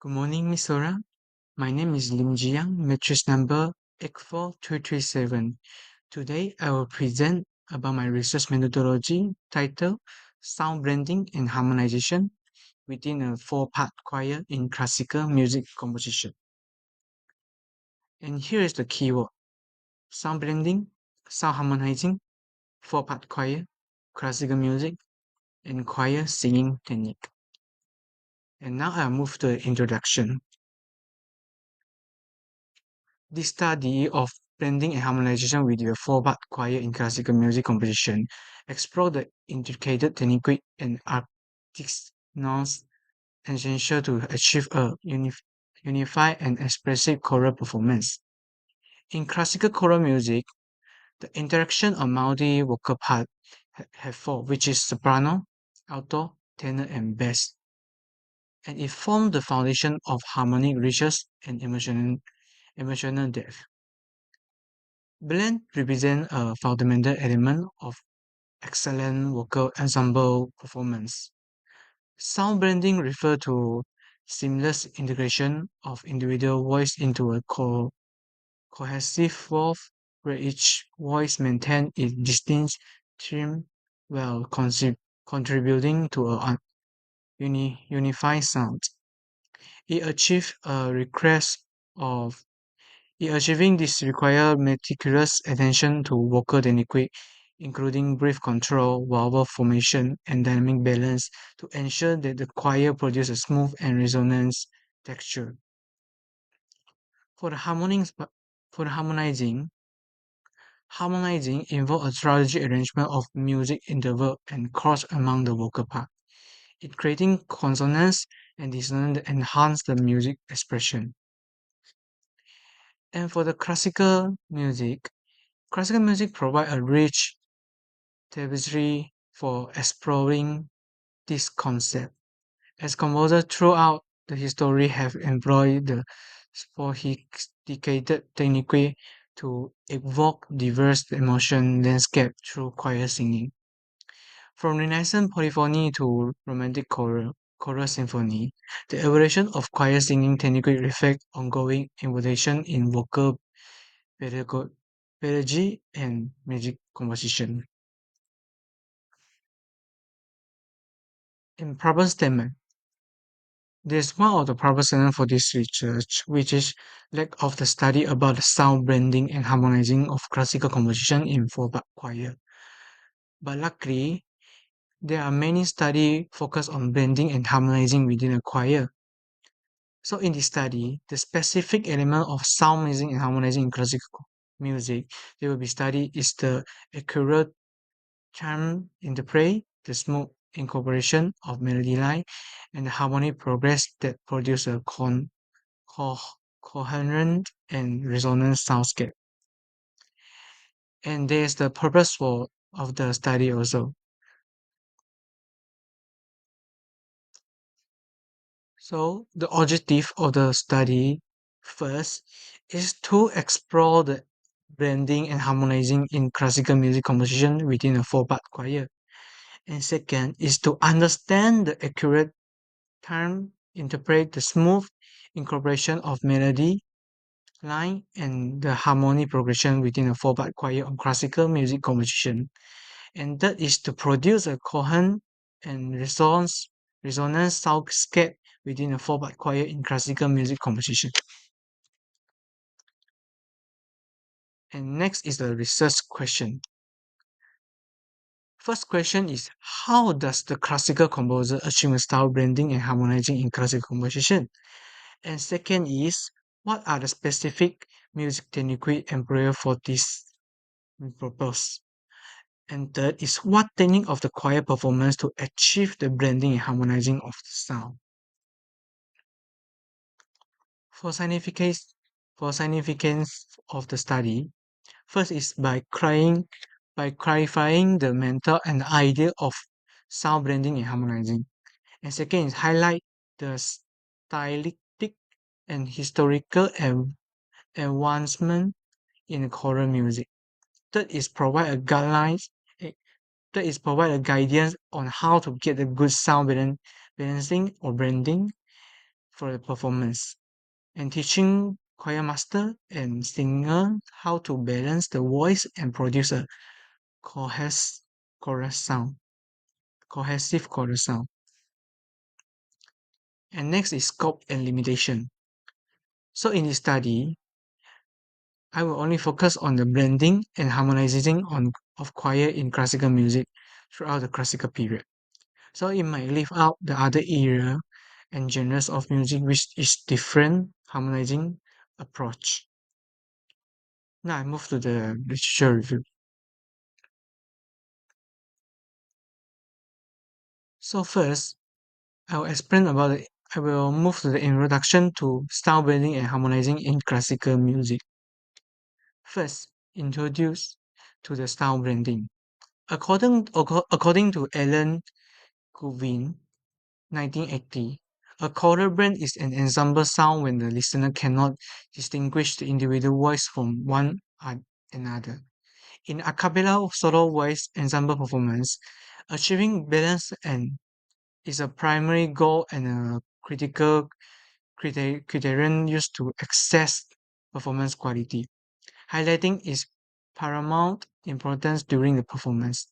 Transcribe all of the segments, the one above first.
Good morning, Miss Sora. My name is Lim Jiang, matrix number 84337. Today, I will present about my research methodology titled Sound Blending and Harmonization within a four-part choir in classical music composition. And here is the keyword: sound blending, sound harmonizing, four-part choir, classical music, and choir singing technique. And now I'll move to the introduction. This study of blending and harmonization with the four-part choir in classical music composition explore the intricate technique and artistic norms essential to achieve a unified and expressive choral performance. In classical choral music, the interaction of multi-vocal parts have four, which is soprano, alto, tenor, and bass, and it forms the foundation of harmonic richness and emotional depth. Blend represents a fundamental element of excellent vocal ensemble performance. Sound blending refers to seamless integration of individual voice into a cohesive whole where each voice maintains its distinct theme while contributing to a unified sound. It achieves a request of Achieving this requires meticulous attention to vocal technique, including breath control, vowel formation, and dynamic balance to ensure that the choir produces a smooth and resonant texture. For the harmonizing involves a strategic arrangement of music interval and chords among the vocal parts. It creating consonance and dissonance that enhance the music expression. And for the classical music provides a rich tapestry for exploring this concept, as composers throughout the history have employed the sophisticated technique to evoke diverse emotion landscape through choir singing. From Renaissance polyphony to Romantic choral symphony, the evolution of choir singing technique reflects ongoing innovation in vocal pedagogy and music composition. In problem statement, there's one of the problem statement for this research, which is lack of the study about the sound blending and harmonizing of classical composition in four-part choir. But luckily, there are many studies focused on blending and harmonizing within a choir. So in this study, the specific element of sound mixing and harmonizing in classical music they will be studied is the accurate time interplay, the smooth incorporation of melody line, and the harmonic progress that produce a co- coherent and resonant soundscape. And there's the purpose of the study also. So the objective of the study first is to explore the blending and harmonizing in classical music composition within a four-part choir. And second is to understand the accurate time, interpret the smooth incorporation of melody, line, and the harmony progression within a four-part choir on classical music composition. And that is to produce a coherent and resonant soundscape within a four-part choir in classical music composition. And next is the research question. First question is, how does the classical composer achieve a style blending and harmonizing in classical composition? And second is, what are the specific music technique employed for this purpose? And third is, what technique of the choir performance to achieve the blending and harmonizing of the sound? For significance, for significance of the study, first is by clarifying the mental and the idea of sound blending and harmonizing. And second is highlight the stylistic and historical advancement in choral music. Third is provide a guidelines. eh, Third is provide a guidance on how to get a good sound balancing or blending. for the performance, and teaching choir master and singer how to balance the voice and produce a cohes- chorus sound, cohesive chorus sound. And next is scope and limitation. So in this study, I will only focus on the blending and harmonizing of choir in classical music throughout the classical period. So it might leave out the other era and genres of music which is different harmonizing approach. Now I move to the literature review. So first, I will explain about it. I will move to the introduction to style blending and harmonizing in classical music. First, introduce to the style blending. According to Alan Guvin, 1980, a choral blend is an ensemble sound when the listener cannot distinguish the individual voice from another. In a cappella solo voice ensemble performance, achieving balance and is a primary goal and a critical criterion used to assess performance quality, highlighting its paramount importance during the performance.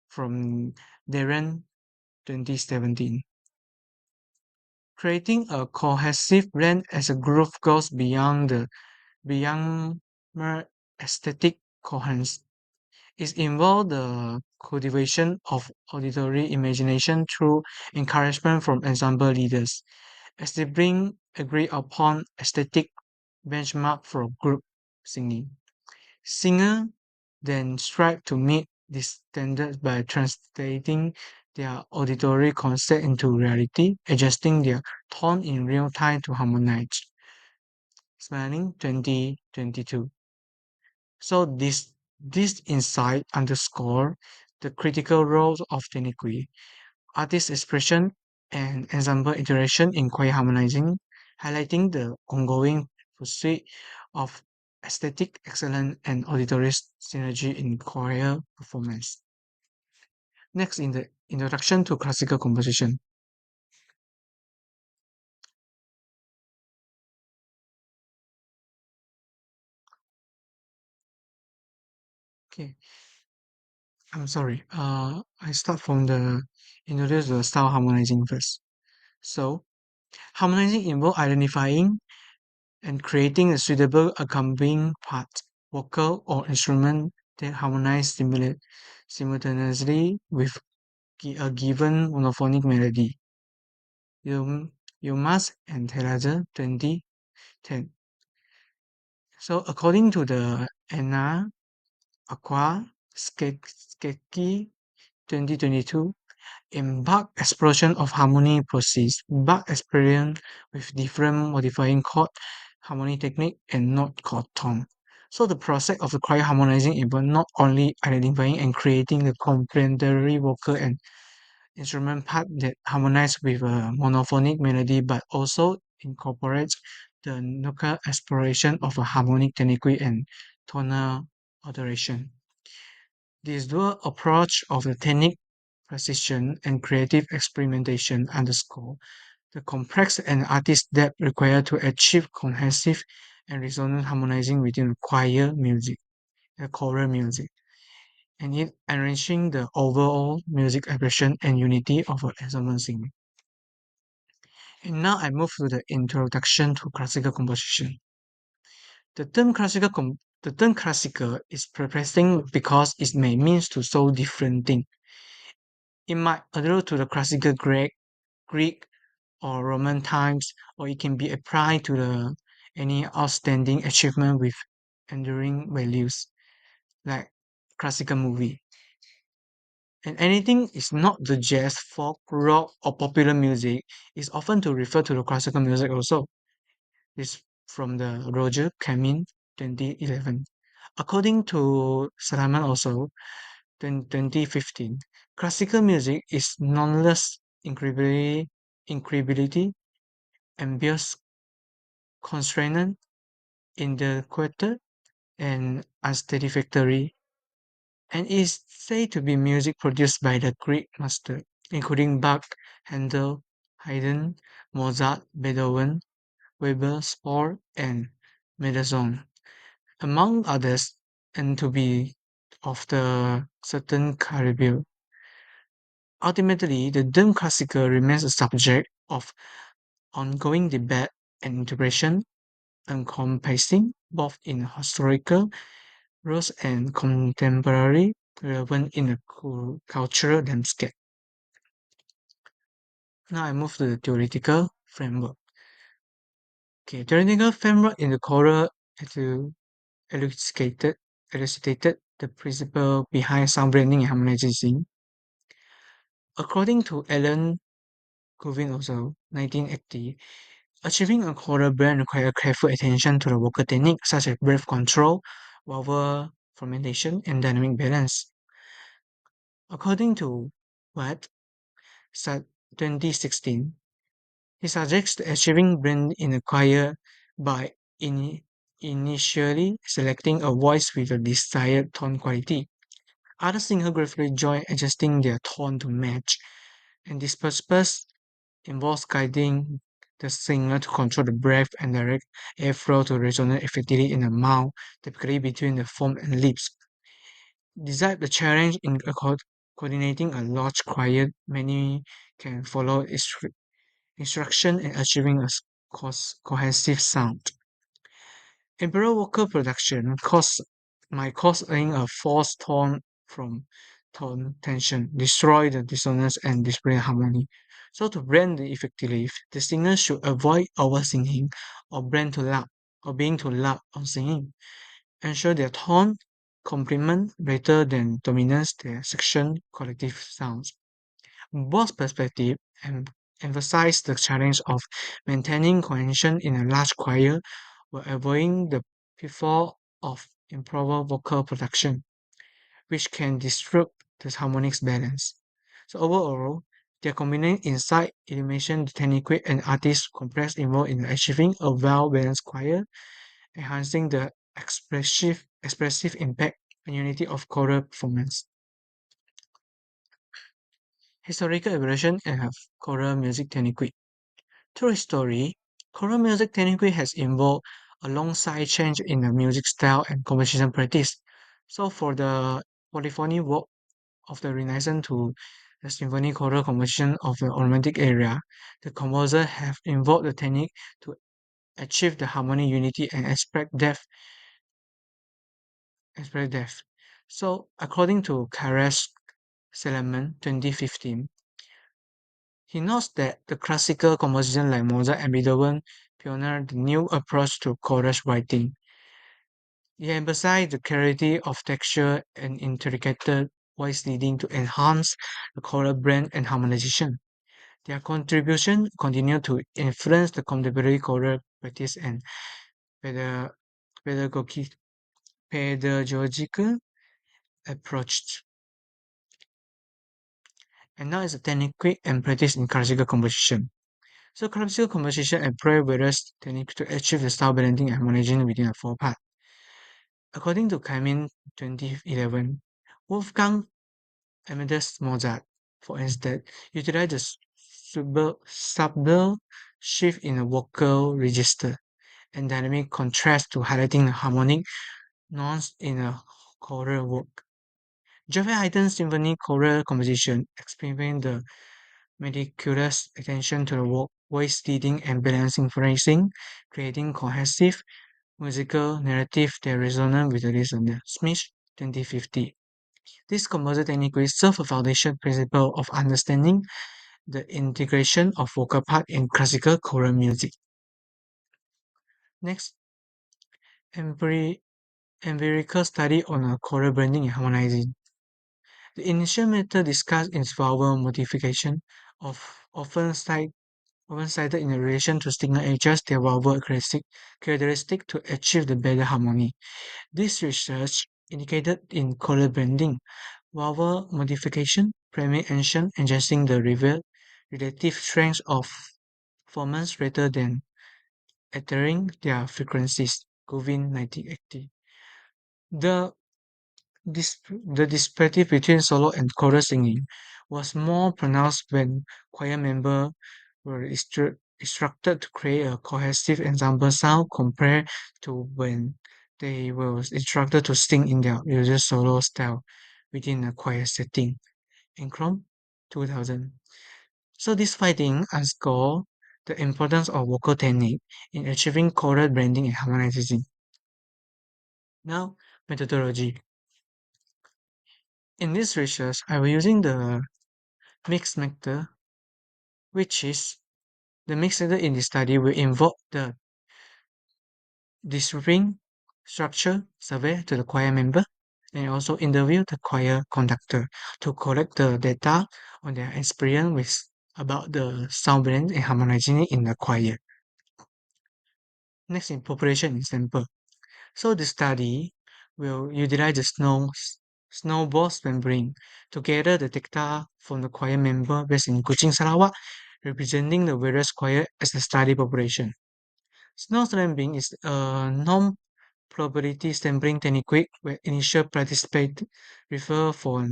From Darren 2017. Creating a cohesive blend as a group goes beyond mere aesthetic coherence. It involves the cultivation of auditory imagination through encouragement from ensemble leaders, as they bring agree upon aesthetic benchmark for group singing. Singer then strive to meet this standard by translating their auditory concept into reality, adjusting their tone in real time to harmonize. Smiling 2022. So this insight underscore the critical role of technique, artist expression, and ensemble interaction in choir harmonizing, highlighting the ongoing pursuit of aesthetic excellence and auditory synergy in choir performance. Next, in the introduction to classical composition. Okay, I'm sorry. I start from the introduce the style harmonizing first. So, harmonizing involves identifying and creating a suitable accompanying part, vocal or instrument that harmonize simultaneously with a given monophonic melody. You must and Telaza 2010. So according to the Anna Aqua Skeki 2022, in Bach explosion of harmony process, Bach experiment with different modifying chord harmony technique and note chord tone. So the process of the choir harmonizing involves not only identifying and creating the complementary vocal and instrument part that harmonize with a monophonic melody, but also incorporates the nuclear exploration of a harmonic technique and tonal alteration. This dual approach of the technique precision and creative experimentation underscore the complex and artist depth required to achieve cohesive and resonant harmonizing within a choir music, a choral music, and it enriching the overall music expression and unity of an ensemble singing. And now I move to the introduction to classical composition. The term classical is perplexing because it may mean to so different things. It might allude to the classical Greek or Roman times, or it can be applied to any outstanding achievement with enduring values, like classical movie. And anything is not the jazz, folk, rock, or popular music is often to refer to the classical music also. This from the Roger Camin 2011. According to Salaman also, 2015, classical music is nonetheless incredibility, ambitious, constrained, inadequate, and unsatisfactory, and is said to be music produced by the Greek master, including Bach, Handel, Haydn, Mozart, Beethoven, Weber, Spohr, and Mendelssohn, among others, and to be of the certain caliber. Ultimately, the dome classical remains a subject of ongoing debate and interpretation, encompassing both in historical roots and contemporary relevance in the cultural landscape. Now I move to the theoretical framework. Okay, theoretical framework in the choral elu- elucidated, elucidated the principle behind sound branding and harmonizing. According to Alan Guvin also, 1980, achieving a choral brand requires careful attention to the vocal technique such as breath control, vowel fermentation, and dynamic balance. According to Watt, 2016, he suggests achieving brand in a choir by initially selecting a voice with a desired tone quality. Other singers gradually join adjusting their tone to match, and this purpose involves guiding the singer to control the breath and direct airflow to resonate effectively in the mouth, typically between the foam and lips. Despite the challenge in coordinating a large choir, many can follow instruction and achieving a cohesive sound. Imperial vocal production might causing a false tone from tone tension, destroy the dissonance and display harmony. So to blend effectively, the singer should avoid over singing or blend too loud or being too loud on singing. Ensure their tone complement rather than dominance their section collective sounds. Both perspectives emphasize the challenge of maintaining cohesion in a large choir while avoiding the pitfall of improper vocal production, which can disrupt the harmonics balance. So overall, their combined insight, illumination, technique, and artist complex involved in achieving a well-balanced choir, enhancing the expressive impact and unity of choral performance. Historical evolution of choral music technique. Through history, choral music technically has evolved alongside change in the music style and composition practice. So for the polyphony work of the Renaissance to the symphony choral composition of the Romantic era, the composer have involved the technique to achieve the harmony unity and express depth. So according to Karesh Seleman 2015, he notes that the classical composition like Mozart and Beethoven pioneered the new approach to chorus writing. He emphasized the clarity of texture and intricate voice leading to enhance the choral blend and harmonization. Their contribution continued to influence the contemporary choral practice and peda- pedagogic, pedagogical approach. And now is a technique and practice in classical composition. So classical composition employ various techniques to achieve the style blending and harmonization within a four part. According to Kaimin 2011, Wolfgang Amadeus Mozart, for instance, utilized the subtle shift in the vocal register and dynamic contrast to highlighting the harmonic nuance in a choral work. Jeffrey Haydn's symphony choral composition experiment the meticulous attention to the voice leading and balancing phrasing, creating cohesive musical narrative that resonate with the listener. Smith 2050. This composer technique serves a foundation principle of understanding the integration of vocal part in classical choral music. Next, empiri- empirical study on a choral blending and harmonizing. The initial method discussed in vowel modification of often cited in relation to signal adjust their vowel characteristic to achieve the better harmony. This research indicated in choral blending, vowel modification, primary ancient adjusting the relative strength of formants rather than altering their frequencies. Govin 1980. The the disparity between solo and chorus singing was more pronounced when choir members were instructed to create a cohesive ensemble sound compared to when they were instructed to sing in their usual solo style within a choir setting in Chrome 2000. So this finding underscore the importance of vocal technique in achieving choral blending and harmonizing. Now, methodology. In this research, I was using the mixed method, which is the mixed method in this study will involve the distributing structure survey to the choir member and also interview the choir conductor to collect the data on their experience with about the sound blend and harmonizing in the choir. Next in population example. So the study will utilize the snowball membrane to gather the data from the choir member based in Kuching, Sarawak, representing the various choir as the study population. Snow sampling is a non-probability sampling technique where initial participants refer for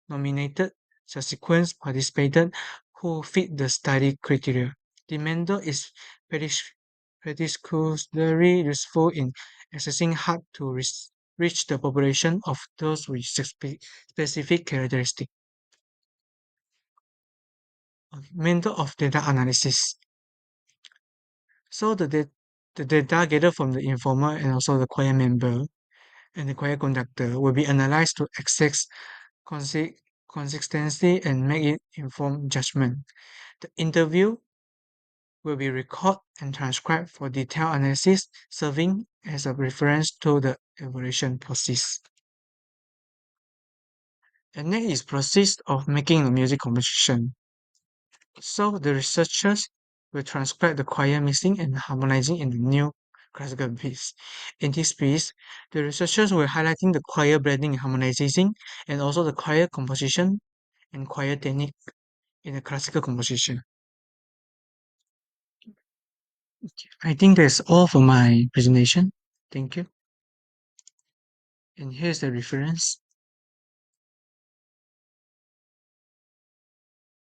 nominated subsequent participants who fit the study criteria. The method is particularly useful in assessing hard to reach the population of those with specific characteristics. Okay, method of data analysis. So the data gathered from the informer and also the choir member and the choir conductor will be analyzed to assess consi- consistency and make it informed judgment. The interview will be recorded and transcribed for detailed analysis, serving as a reference to the evaluation process. And next is process of making a music composition. So the researchers will transcribe the choir mixing and harmonizing in the new classical piece. In this piece, the researchers were highlighting the choir blending and harmonizing and also the choir composition and choir technique in the classical composition. I think that's all for my presentation. Thank you. And here's the reference.